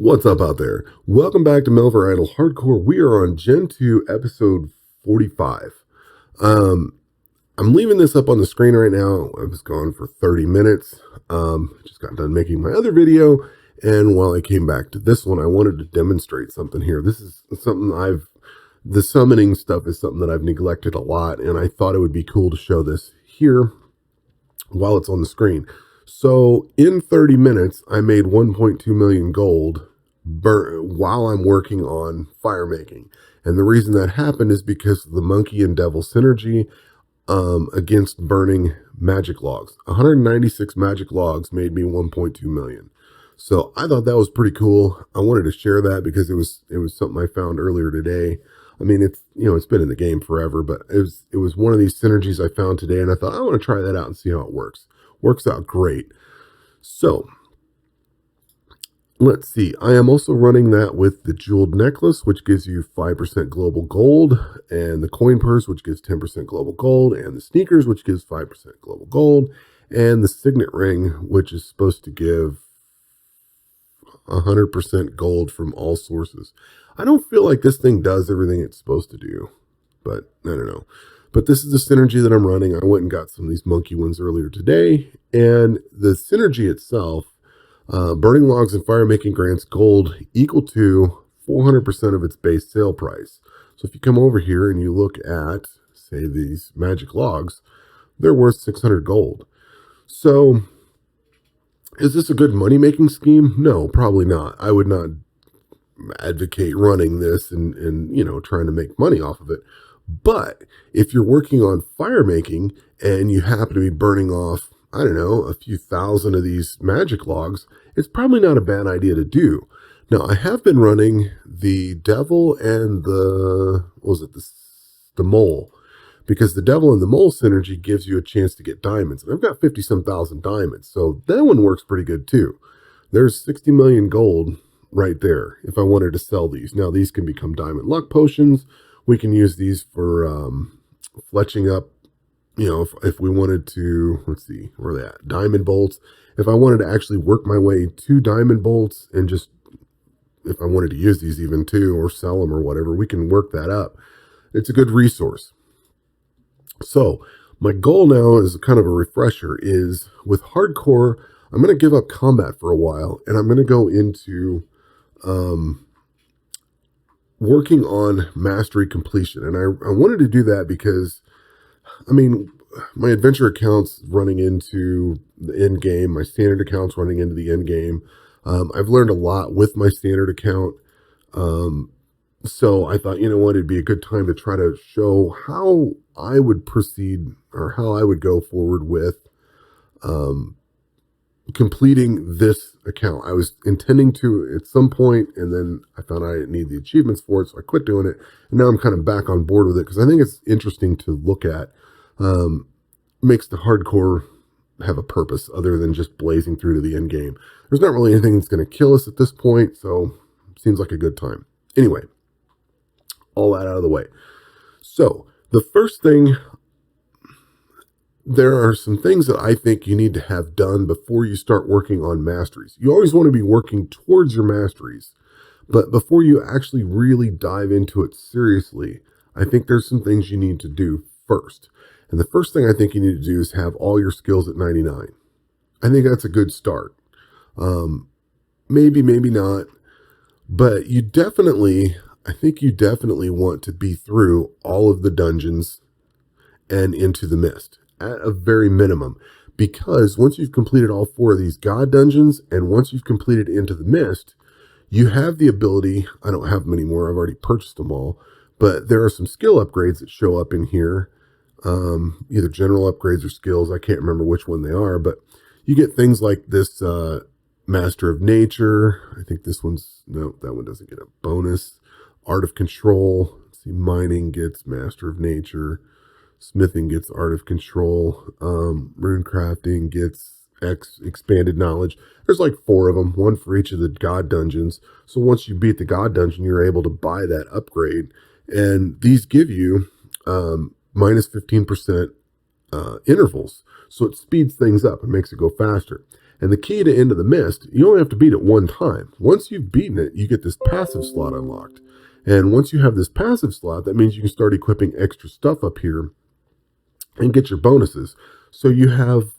What's up out there? Welcome back to Melver Idle Hardcore. We are on Gen 2, episode 45. Um, I'm leaving this up on the screen right now. I was gone for 30 minutes. Just got done making my other video. And while I came back to this one, I wanted to demonstrate something here. This is something the summoning stuff is something that I've neglected a lot. And I thought it would be cool to show this here while it's on the screen. So in 30 minutes, I made 1.2 million gold while I'm working on fire making. And the reason that happened is because of the monkey and devil synergy against burning magic logs. 196 magic logs made me 1.2 million. So I thought that was pretty cool. I wanted to share that because it was something I found earlier today. I mean, it's been in the game forever, but it was one of these synergies I found today, and I thought I want to try that out and see how it works. Works out great. So let's see. I am also running that with the jeweled necklace, which gives you 5% global gold, and the coin purse, which gives 10% global gold, and the sneakers, which gives 5% global gold, and the signet ring, which is supposed to give 100% gold from all sources. I don't feel like this thing does everything it's supposed to do, but I don't know. But this is the synergy that I'm running. I went and got some of these monkey ones earlier today, and the synergy itself, burning logs and fire making grants gold equal to 400% of its base sale price. So if you come over here and you look at, say, these magic logs, they're worth 600 gold. So is this a good money-making scheme? No, probably not. I would not advocate running this and trying to make money off of it. But if you're working on fire making and you happen to be burning off, I don't know, a few thousand of these magic logs, it's probably not a bad idea to do. Now, I have been running the devil and the mole, because the devil and the mole synergy gives you a chance to get diamonds. And I've got 50-some thousand diamonds, so that one works pretty good too. There's 60 million gold right there if I wanted to sell these. Now, these can become diamond luck potions. We can use these for fletching up, if we wanted to, let's see, where are they at? Diamond bolts. If I wanted to actually work my way to diamond bolts and just, if I wanted to use these even too, or sell them or whatever, we can work that up. It's a good resource. So my goal now is kind of a refresher is with hardcore, I'm going to give up combat for a while, and I'm going to go into working on mastery completion. And I wanted to do that because, I mean, my adventure account's running into the end game. My standard account's running into the end game. I've learned a lot with my standard account. So I thought, it'd be a good time to try to show how I would proceed or how I would go forward with completing this account. I was intending to at some point, and then I found I didn't need the achievements for it, so I quit doing it. And now I'm kind of back on board with it because I think it's interesting to look at. Makes the hardcore have a purpose other than just blazing through to the end game. There's not really anything that's going to kill us at this point, so it seems like a good time. Anyway, all that out of the way. So the first thing, there are some things that I think you need to have done before you start working on masteries. You always want to be working towards your masteries, but before you actually really dive into it seriously, I think there's some things you need to do first. And the first thing I think you need to do is have all your skills at 99. I think that's a good start. Maybe not, but I think you definitely want to be through all of the dungeons and into the mist at a very minimum, because once you've completed all 4 of these god dungeons and once you've completed into the mist, you have the ability, I don't have them anymore, I've already purchased them all, but there are some skill upgrades that show up in here, either general upgrades or skills. I can't remember which one they are, but you get things like this Master of Nature. I think this one's, no, that one doesn't get a bonus. Art of Control. Let's see, mining gets Master of Nature. Smithing gets Art of Control. Rune crafting gets expanded knowledge. There's like 4 of them, one for each of the god dungeons. So once you beat the god dungeon, you're able to buy that upgrade. And these give you minus 15% intervals. So it speeds things up. It makes it go faster. And the key to Into the Mist, you only have to beat it one time. Once you've beaten it, you get this passive slot unlocked. And once you have this passive slot, that means you can start equipping extra stuff up here and get your bonuses. So you have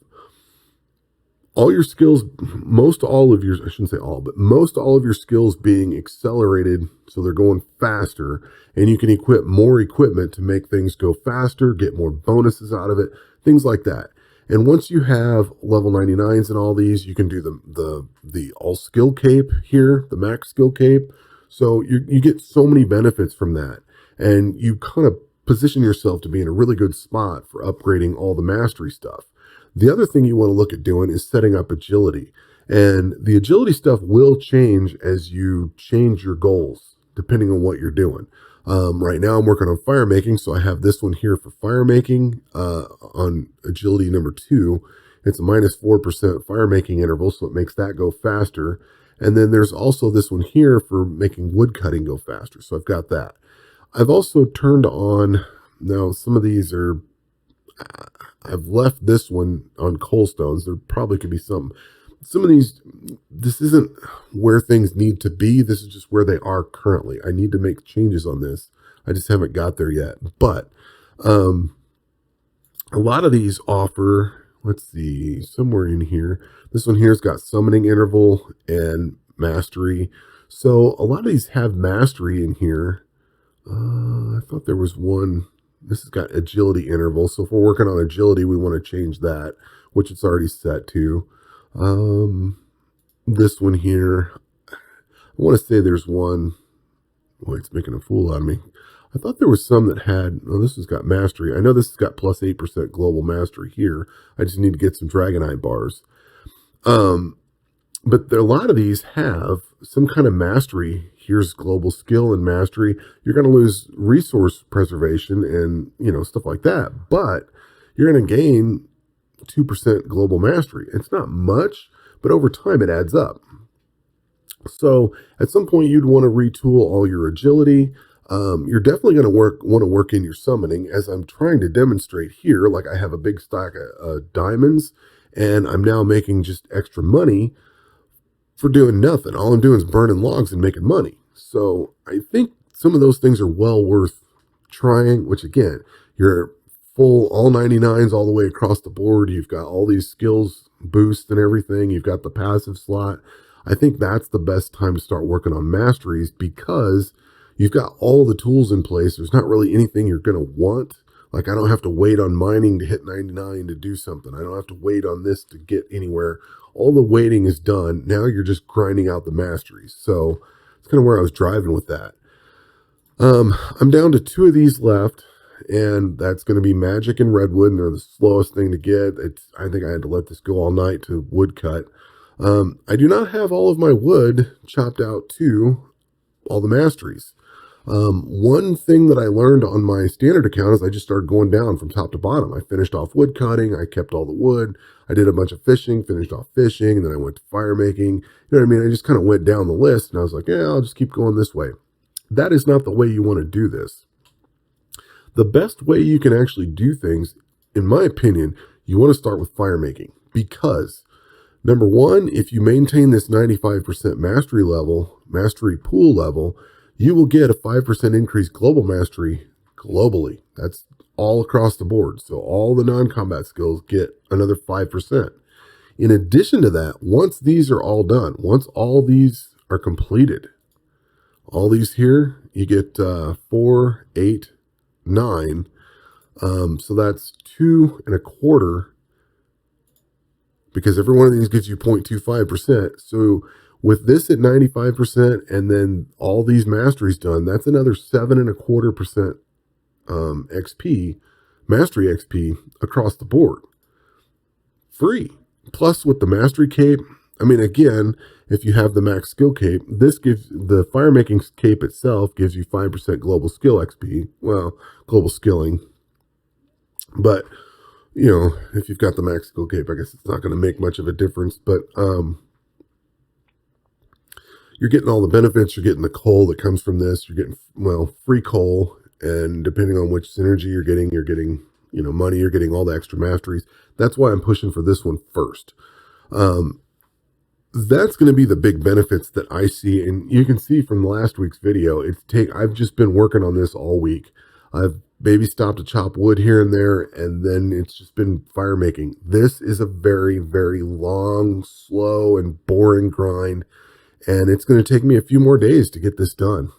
all your skills, most all of your, I shouldn't say all, but most all of your skills being accelerated, so they're going faster, and you can equip more equipment to make things go faster, get more bonuses out of it, things like that. And once you have level 99s and all these, you can do the all skill cape here, the max skill cape. So you get so many benefits from that, and you kind of position yourself to be in a really good spot for upgrading all the mastery stuff. The other thing you want to look at doing is setting up agility. And the agility stuff will change as you change your goals, depending on what you're doing. Right now I'm working on fire making, so I have this one here for fire making on agility number 2. It's a -4% fire making interval, so it makes that go faster. And then there's also this one here for making wood cutting go faster. So I've got that. I've also turned on, now some of these are, I've left this one on coal stones. There probably could be some of these, this isn't where things need to be. This is just where they are currently. I need to make changes on this. I just haven't got there yet. But a lot of these offer, let's see, somewhere in here. This one here's got summoning interval and mastery. So a lot of these have mastery in here. I thought there was one. This has got agility interval. So if we're working on agility, we want to change that, which it's already set to. This one here, I want to say there's one. Boy, it's making a fool out of me. I thought there was some that had, oh, this has got mastery. I know this has got plus 8% global mastery here. I just need to get some Dragonite bars. But a lot of these have some kind of mastery. Here's global skill and mastery. You're going to lose resource preservation and, stuff like that. But you're going to gain 2% global mastery. It's not much, but over time it adds up. So at some point you'd want to retool all your agility. You're definitely going to want to work in your summoning, as I'm trying to demonstrate here. Like I have a big stack of diamonds, and I'm now making just extra money for doing nothing. All I'm doing is burning logs and making money. So I think some of those things are well worth trying, which again, you're full all 99s all the way across the board. You've got all these skills boosts and everything. You've got the passive slot. I think that's the best time to start working on masteries, because you've got all the tools in place. There's not really anything you're going to want. Like I don't have to wait on mining to hit 99 to do something. I don't have to wait on this to get anywhere. All the waiting is done. Now you're just grinding out the masteries. So it's kind of where I was driving with that. I'm down to 2 of these left, and that's going to be magic and redwood, and they're the slowest thing to get. I think I had to let this go all night to woodcut. I do not have all of my wood chopped out to all the masteries. One thing that I learned on my standard account is I just started going down from top to bottom. I finished off wood cutting. I kept all the wood. I did a bunch of fishing, finished off fishing, and then I went to fire making. You know what I mean? I just kind of went down the list, and I was like, yeah, I'll just keep going this way. That is not the way you want to do this. The best way you can actually do things, in my opinion, you want to start with fire making, because number one, if you maintain this 95% mastery pool level, you will get a 5% increase global mastery globally. That's all across the board. So all the non-combat skills get another 5%. In addition to that, once these are all done, once all these are completed, all these here, you get 4, 8, 9. So that's 2 1/4, because every one of these gives you 0.25%. So with this at 95% and then all these masteries done, that's another 7 1/4% XP, mastery XP across the board. Free. Plus with the mastery cape, I mean, again, if you have the max skill cape, this gives, the fire making cape itself gives you 5% global skill XP. Well, global skilling. But, if you've got the max skill cape, I guess it's not going to make much of a difference. But you're getting all the benefits. You're getting the coal that comes from this. You're getting, free coal. And depending on which synergy you're getting, money. You're getting all the extra masteries. That's why I'm pushing for this one first. that's going to be the big benefits that I see. And you can see from last week's video, I've just been working on this all week. I've maybe stopped to chop wood here and there, and then it's just been fire making. This is a very, very long, slow, and boring grind, and it's going to take me a few more days to get this done.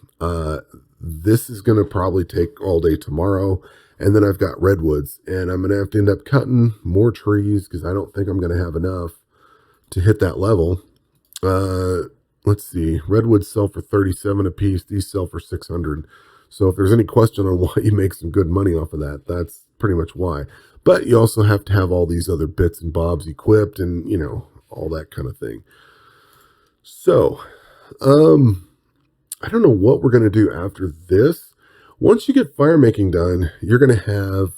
This is going to probably take all day tomorrow, and then I've got redwoods, and I'm going to have to end up cutting more trees because I don't think I'm going to have enough to hit that level. Let's see, redwoods sell for 37 a piece. These sell for 600. So if there's any question on why you make some good money off of that, that's pretty much why. But you also have to have all these other bits and bobs equipped and, you know, all that kind of thing. So, I don't know what we're going to do after this. Once you get fire making done, you're going to have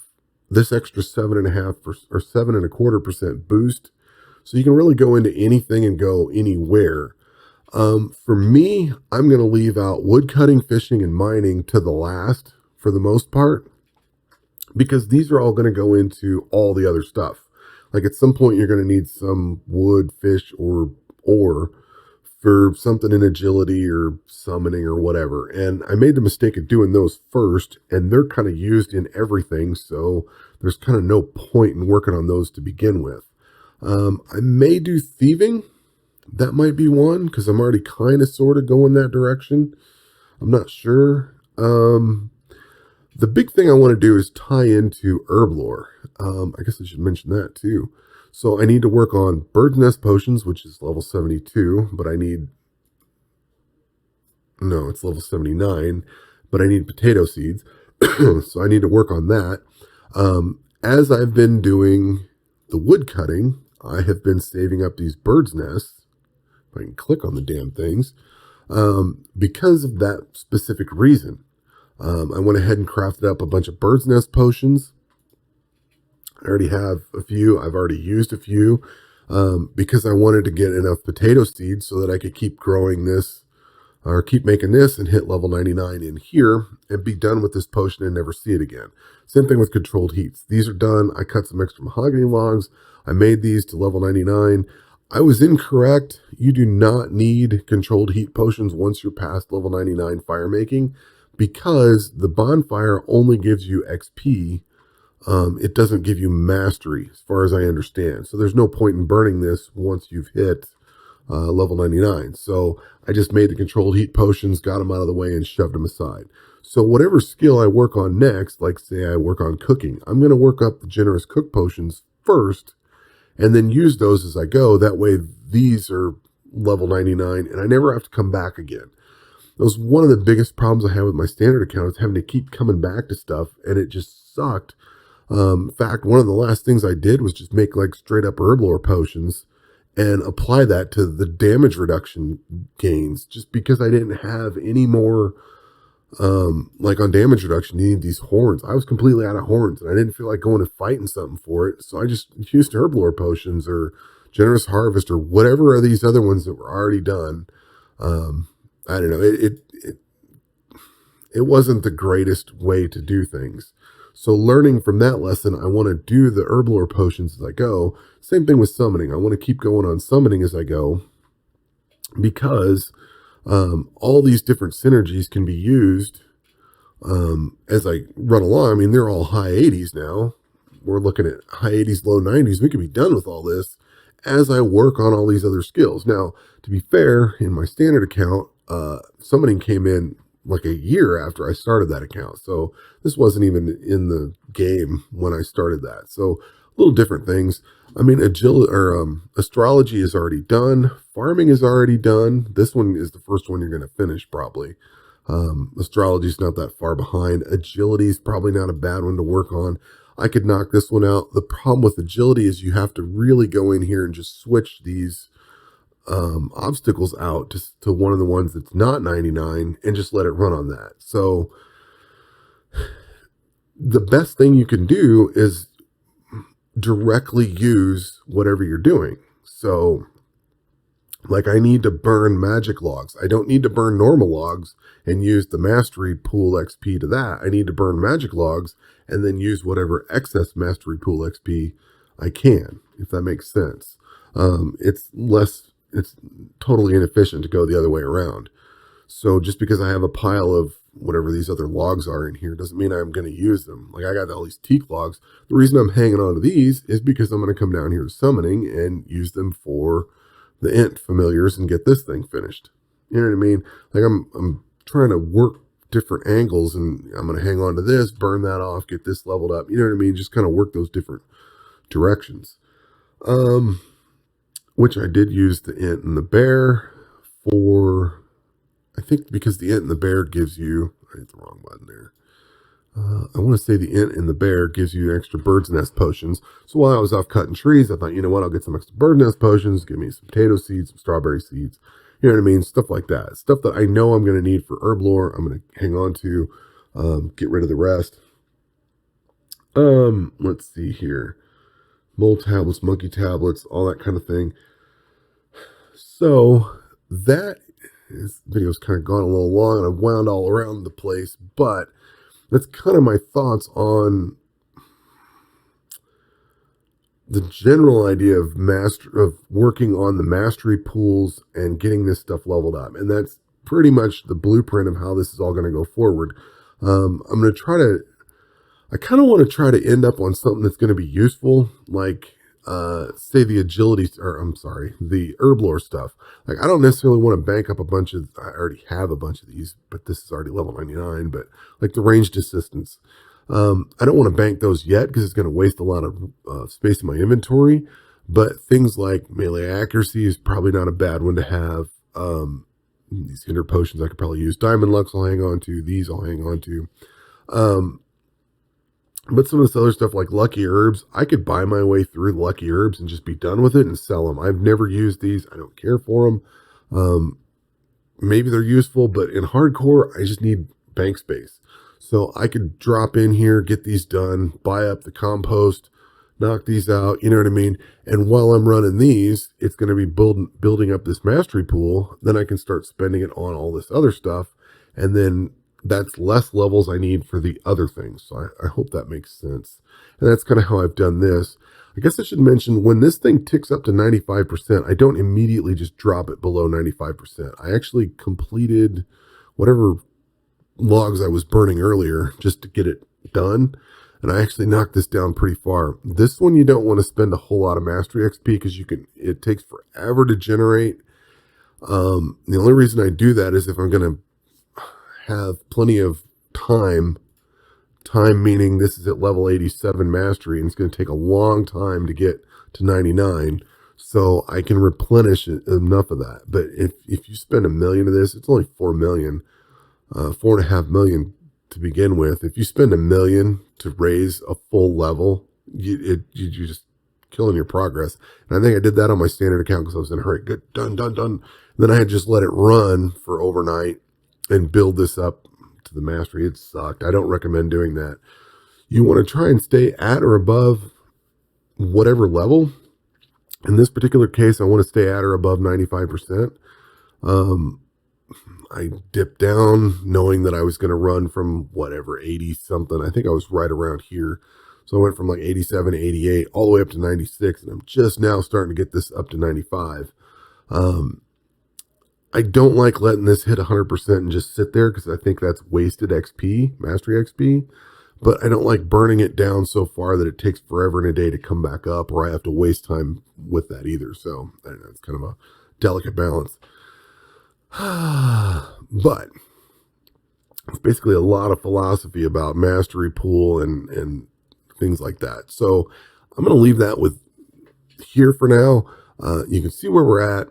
this extra 7.5% or 7.25% boost. So you can really go into anything and go anywhere. For me, I'm going to leave out wood cutting, fishing, and mining to the last for the most part, because these are all going to go into all the other stuff. Like at some point, you're going to need some wood, fish, or ore for something in agility or summoning or whatever. And I made the mistake of doing those first, and they're kind of used in everything. So there's kind of no point in working on those to begin with. I may do thieving. That might be one because I'm already kind of sort of going that direction. I'm not sure. The big thing I want to do is tie into herb lore. I guess I should mention that too. So I need to work on bird's nest potions, which is level 72, but it's level 79, but I need potato seeds. So I need to work on that. As I've been doing the wood cutting, I have been saving up these bird's nests. If I can click on the damn things, because of that specific reason. I went ahead and crafted up a bunch of bird's nest potions. I already have a few. I've already used a few because I wanted to get enough potato seeds so that I could keep growing this or keep making this and hit level 99 in here and be done with this potion and never see it again. Same thing with controlled heats. These are done. I cut some extra mahogany logs. I made these to level 99. I was incorrect. You do not need controlled heat potions once you're past level 99 fire making, because the bonfire only gives you XP. It doesn't give you mastery, as far as I understand. So there's no point in burning this once you've hit level 99. So I just made the controlled heat potions, got them out of the way, and shoved them aside. So whatever skill I work on next, like say I work on cooking, I'm going to work up the generous cook potions first, and then use those as I go. That way these are level 99, and I never have to come back again. That was one of the biggest problems I had with my standard account, is having to keep coming back to stuff, and it just sucked. In fact, one of the last things I did was just make like straight up herb lore potions and apply that to the damage reduction gains, just because I didn't have any more, like on damage reduction, you need these horns. I was completely out of horns and I didn't feel like going and fighting something for it. So I just used herb lore potions or generous harvest or whatever are these other ones that were already done. I don't know. It wasn't the greatest way to do things. So learning from that lesson, I want to do the herb lore potions as I go. Same thing with summoning. I want to keep going on summoning as I go, because all these different synergies can be used as I run along. I mean, they're all high 80s now. We're looking at high 80s, low 90s. We could be done with all this as I work on all these other skills. Now, to be fair, in my standard account, summoning came in like a year after I started that account. So this wasn't even in the game when I started that. So little different things. I mean, astrology is already done. Farming is already done. This one is the first one you're going to finish probably. Astrology is not that far behind. Agility is probably not a bad one to work on. I could knock this one out. The problem with agility is you have to really go in here and just switch these obstacles out to one of the ones that's not 99 and just let it run on that. So the best thing you can do is directly use whatever you're doing. So like I need to burn magic logs. I don't need to burn normal logs and use the mastery pool XP to that. I need to burn magic logs and then use whatever excess mastery pool XP I can, if that makes sense. it's totally inefficient to go the other way around. So just because I have a pile of whatever these other logs are in here doesn't mean I'm going to use them. Like I got all these teak logs. The reason I'm hanging on to these is because I'm going to come down here to summoning and use them for the int familiars and get this thing finished. You know what I mean? Like I'm trying to work different angles, and I'm going to hang on to this, burn that off, get this leveled up. You know what I mean? Just kind of work those different directions. Which I did use the int and the bear for, I think because the int and the bear gives you, I hit the wrong button there. I want to say the int and the bear gives you extra bird's nest potions. So while I was off cutting trees, I thought, you know what, I'll get some extra bird's nest potions, give me some potato seeds, some strawberry seeds, you know what I mean? Stuff like that. Stuff that I know I'm going to need for herb lore. I'm going to hang on to, get rid of the rest. Let's see here. Mole tablets, monkey tablets, all that kind of thing. So that this video's kind of gone a little long and I've wound all around the place, but that's kind of my thoughts on the general idea of working on the mastery pools and getting this stuff leveled up. And that's pretty much the blueprint of how this is all going to go forward. I'm going to I kind of want to try to end up on something that's going to be useful, like say the agility, or I'm sorry, the herb lore stuff. Like I don't necessarily want to bank up a bunch of, I already have a bunch of these, but this is already level 99, but like the ranged assistants. I don't want to bank those yet because it's going to waste a lot of space in my inventory, but things like melee accuracy is probably not a bad one to have. These hinder potions I could probably use. Diamond Lux I'll hang on to. These I'll hang on to. But some of this other stuff like Lucky Herbs, I could buy my way through Lucky Herbs and just be done with it and sell them. I've never used these. I don't care for them. Maybe they're useful, but in hardcore, I just need bank space. So I could drop in here, get these done, buy up the compost, knock these out, you know what I mean? And while I'm running these, it's going to be building up this mastery pool. Then I can start spending it on all this other stuff. And then that's less levels I need for the other things. So I hope that makes sense. And that's kind of how I've done this. I guess I should mention when this thing ticks up to 95%, I don't immediately just drop it below 95%. I actually completed whatever logs I was burning earlier just to get it done. And I actually knocked this down pretty far. This one, you don't want to spend a whole lot of mastery XP because it takes forever to generate. The only reason I do that is if I'm going to have plenty of time meaning this is at level 87 mastery and it's going to take a long time to get to 99, so I can replenish enough of that. But if you spend $1 million of this, it's only 4 million, 4.5 million to begin with. If you spend $1 million to raise a full level, you're just killing your progress. And I think I did that on my standard account because I was in a hurry. Good, done. And then I had just let it run for overnight and build this up to the mastery. It sucked. I don't recommend doing that. You want to try and stay at or above whatever level. In this particular case, I want to stay at or above 95%. I dipped down knowing that I was going to run from whatever, 80 something. I think I was right around here. So I went from like 87, 88, all the way up to 96. And I'm just now starting to get this up to 95. I don't like letting this hit 100% and just sit there because I think that's wasted XP, mastery XP. But I don't like burning it down so far that it takes forever and a day to come back up, or I have to waste time with that either. So I don't know, it's kind of a delicate balance. But it's basically a lot of philosophy about mastery pool and things like that. So I'm going to leave that with here for now. You can see where we're at.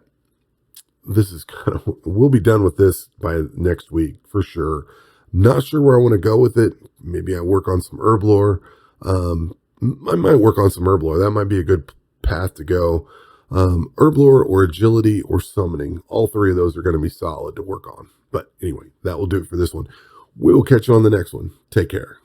This is kind of, we'll be done with this by next week for sure. Not sure where I want to go with it. Maybe I work on some herb lore. I might work on some herb lore. That might be a good path to go. Herb lore or agility or summoning. All three of those are going to be solid to work on. But anyway, that will do it for this one. We will catch you on the next one. Take care.